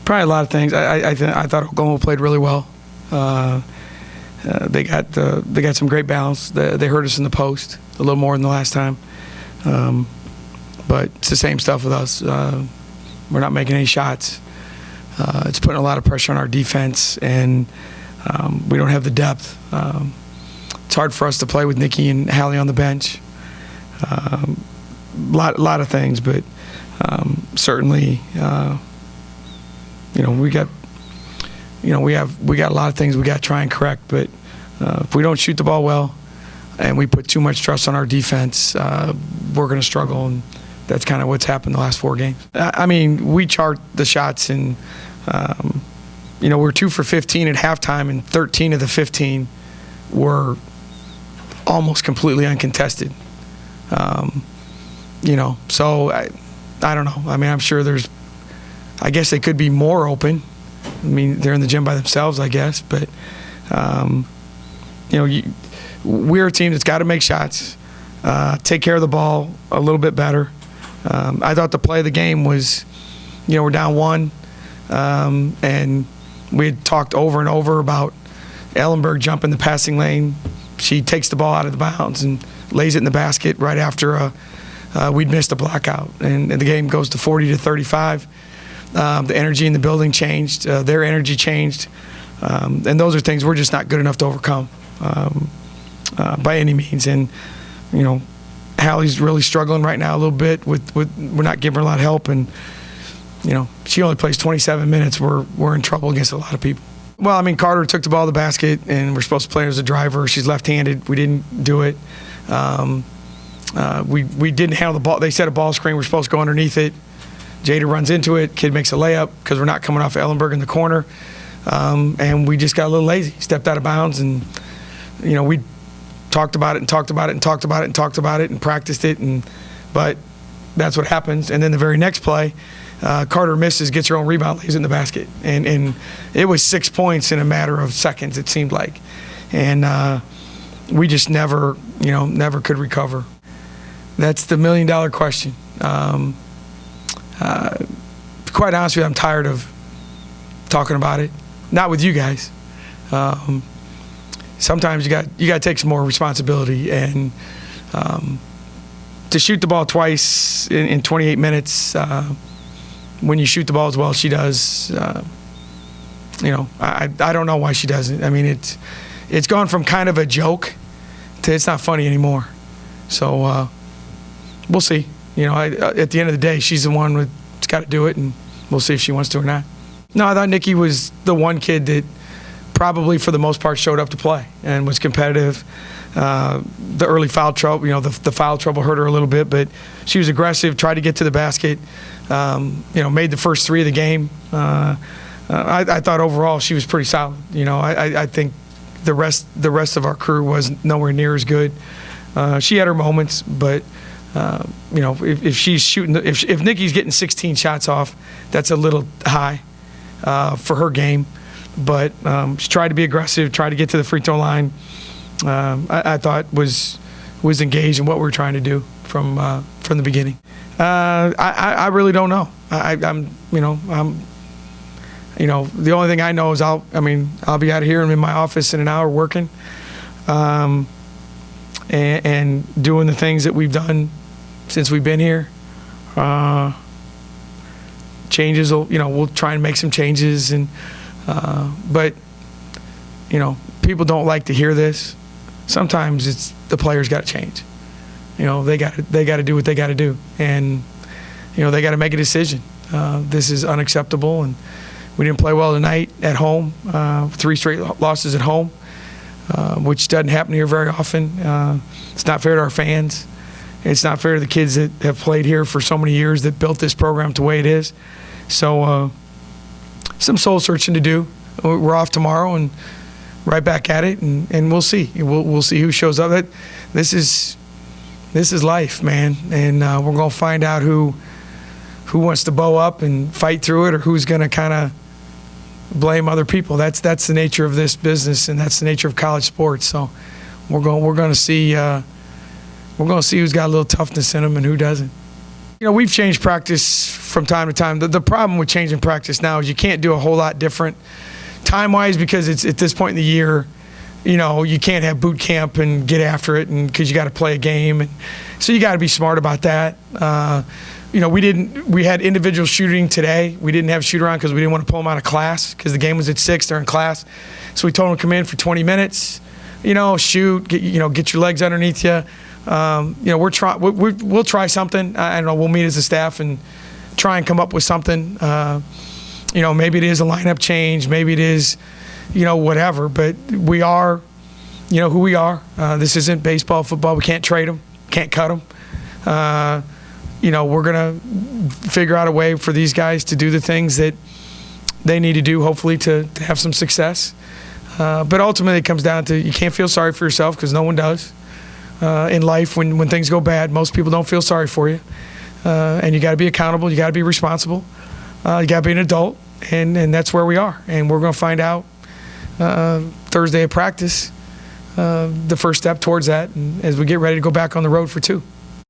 Probably a lot of things. I thought Oklahoma played really well. They got some great balance. They hurt us in the post a little more than the last time, but it's the same stuff with us. We're not making any shots. It's putting a lot of pressure on our defense, and we don't have the depth. It's hard for us to play with Nikki and Hallie on the bench. Lot of things, but certainly, we got a lot of things we got to try and correct. But if we don't shoot the ball well, and we put too much trust on our defense, we're going to struggle, and that's kind of what's happened the last 4 games. I mean, we chart the shots, and we're 2 for 15 at halftime, and 13 of the 15 were almost completely uncontested. So I don't know. I mean, I'm sure I guess they could be more open. I mean, they're in the gym by themselves, I guess. But, we're a team that's got to make shots, take care of the ball a little bit better. I thought the play of the game was, we're down 1, and we had talked over and over about Ellenberg jumping the passing lane. She takes the ball out of the bounds and lays it in the basket right after we'd missed a blockout, and the game goes to 40-35. The energy in the building changed. Their energy changed. And those are things we're just not good enough to overcome by any means. And, Hallie's really struggling right now a little bit with we're not giving her a lot of help. And, she only plays 27 minutes. We're in trouble against a lot of people. Well, I mean, Carter took the ball to the basket, and we're supposed to play her as a driver. She's left-handed. We didn't do it. We didn't handle the ball. They set a ball screen. We're supposed to go underneath it. Jada runs into it. Kid makes a layup because we're not coming off Ellenberg in the corner. And we just got a little lazy, stepped out of bounds. And, we talked about it and talked about it and talked about it and talked about it and practiced it. But that's what happens. And then the very next play, Carter misses, gets her own rebound, lays it in the basket. And it was 6 points in a matter of seconds, it seemed like. And we just never could recover. That's the million-dollar question. Quite honest with you, I'm tired of talking about it. Not with you guys. Sometimes you got to take some more responsibility, and to shoot the ball twice in 28 minutes, when you shoot the ball as well as she does, I don't know why she doesn't. I mean, it's gone from kind of a joke to it's not funny anymore. So we'll see. At the end of the day, she's the one that's got to do it, and we'll see if she wants to or not. No, I thought Nikki was the one kid that probably for the most part showed up to play and was competitive. The early foul trouble, the foul trouble hurt her a little bit, but she was aggressive, tried to get to the basket, made the first 3 of the game. I thought overall she was pretty solid. I think the rest of our crew was nowhere near as good. She had her moments, but if she's shooting, if Nikki's getting 16 shots off, that's a little high for her game. But she tried to be aggressive, tried to get to the free throw line. I thought was engaged in what we were trying to do from the beginning. I really don't know. The only thing I know is I'll be out of here. I'm in my office in an hour working, and doing the things that we've done since we've been here. Changes, we'll try and make some changes, but people don't like to hear this. Sometimes it's the players got to change. They got to do what they got to do, and they got to make a decision. This is unacceptable, and we didn't play well tonight at home. 3 straight losses at home, which doesn't happen here very often. It's not fair to our fans. It's not fair to the kids that have played here for so many years that built this program the way it is. So some soul searching to do. We're off tomorrow and right back at it, and we'll see. We'll see who shows up. This is life, man, and we're gonna find out who wants to bow up and fight through it, or who's gonna kind of blame other people. That's the nature of this business, and that's the nature of college sports. So we're gonna see who's got a little toughness in them and who doesn't. We've changed practice from time to time. The problem with changing practice now is you can't do a whole lot different time-wise, because it's at this point in the year, you know, you can't have boot camp and get after it, and because you got to play a game, and so you got to be smart about that. You know, we had individual shooting today. We didn't have shoot around because we didn't want to pull them out of class, because the game was at 6, they're in class. So we told them to come in for 20 minutes, you know, shoot, get your legs underneath you. You know, we'll try something. I don't know, we'll meet as a staff and try and come up with something. You know, maybe it is a lineup change, maybe it is, you know, whatever, but we are, you know, who we are. This isn't baseball, football. We can't trade them, can't cut them. You know, we're going to figure out a way for these guys to do the things that they need to do, hopefully, to have some success. But ultimately, it comes down to, you can't feel sorry for yourself, because no one does. In life, when things go bad, most people don't feel sorry for you. And you got to be accountable, you got to be responsible, you got to be an adult, and that's where we are. And we're going to find out Thursday at practice the first step towards that, and as we get ready to go back on the road for 2.